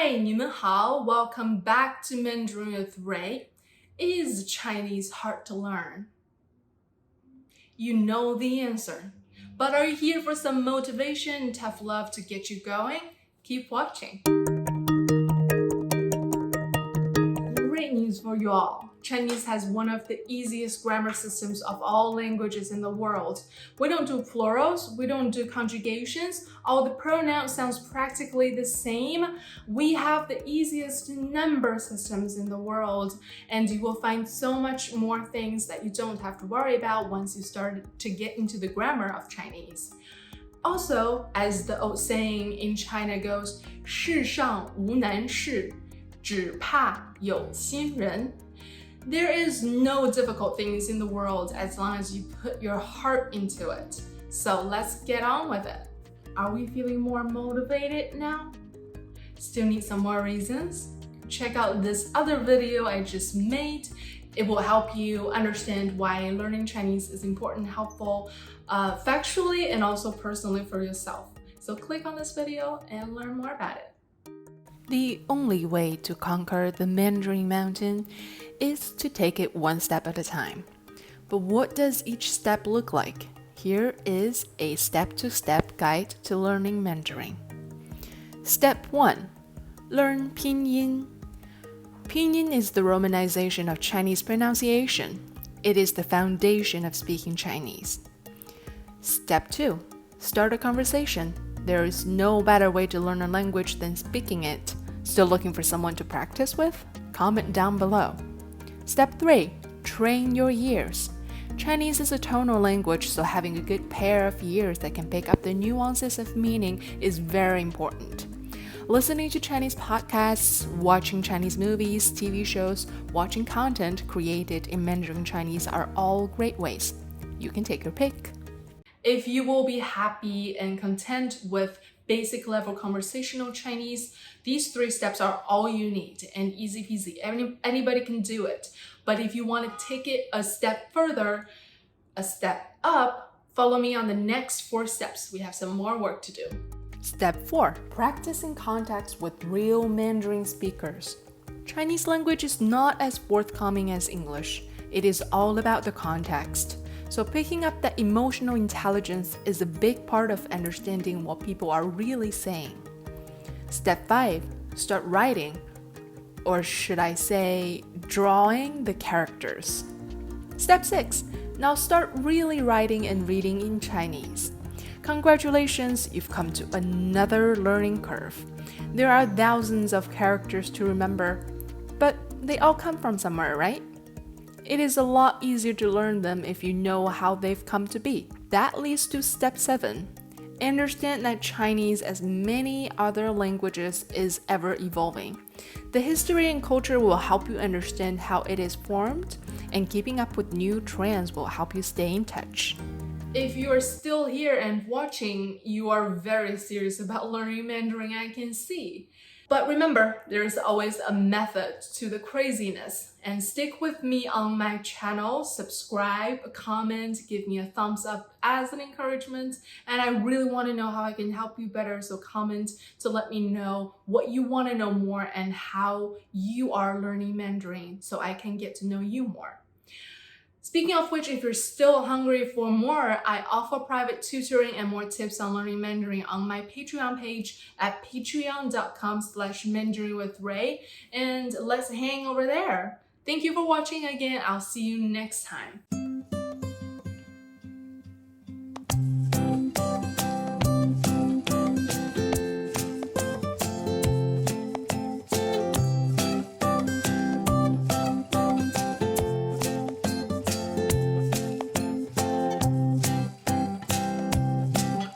Hi, 你们好. Welcome back to Mandarin with Ray. Is Chinese hard to learn? You know the answer. But are you here for some motivation and tough love to get you going? Keep watching. Great news for you all. Chinese has one of the easiest grammar systems of all languages in the world. We don't do plurals, we don't do conjugations, all the pronouns sounds practically the same. We have the easiest number systems in the world, and you will find so much more things that you don't have to worry about once you start to get into the grammar of Chinese. Also, as the old saying in China goes, 世上无难事，只怕有心人. There is no difficult things in the world as long as you put your heart into it. So let's get on with it. Are we feeling more motivated now? Still need some more reasons? Check out this other video I just made. It will help you understand why learning Chinese is important and helpful factually and also personally for yourself. So click on this video and learn more about it. The only way to conquer the Mandarin mountain is to take it one step at a time. But what does each step look like? Here is a step-to-step guide to learning Mandarin. Step 1. Learn Pinyin. Pinyin is the romanization of Chinese pronunciation. It is the foundation of speaking Chinese. Step 2. Start a conversation. There is no better way to learn a language than speaking it. Still looking for someone to practice with? Comment down below. Step 3. Train your ears. Chinese is a tonal language, so having a good pair of ears that can pick up the nuances of meaning is very important. Listening to Chinese podcasts, watching Chinese movies, TV shows, watching content created in Mandarin Chinese are all great ways. You can take your pick. If you will be happy and content with basic level conversational Chinese, these 3 steps are all you need and easy peasy. Anybody can do it. But if you want to take it a step further, a step up, follow me on the next 4 steps. We have some more work to do. Step 4. Practice in context with real Mandarin speakers. Chinese language is not as forthcoming as English. It is all about the context. So picking up that emotional intelligence is a big part of understanding what people are really saying. Step 5. Start writing, or should I say, drawing the characters. Step 6. Now start really writing and reading in Chinese. Congratulations, you've come to another learning curve. There are thousands of characters to remember, but they all come from somewhere, right? It is a lot easier to learn them if you know how they've come to be. That leads to step 7. Understand that Chinese, as many other languages, is ever evolving. The history and culture will help you understand how it is formed, and keeping up with new trends will help you stay in touch. If you are still here and watching, you are very serious about learning Mandarin, I can see. But remember, there is always a method to the craziness. And stick with me on my channel, subscribe, comment, give me a thumbs up as an encouragement. And I really want to know how I can help you better, so comment to let me know what you want to know more and how you are learning Mandarin so I can get to know you more. Speaking of which, if you're still hungry for more, I offer private tutoring and more tips on learning Mandarin on my Patreon page at patreon.com/mandarinwithray, and let's hang over there. Thank you for watching again. I'll see you next time.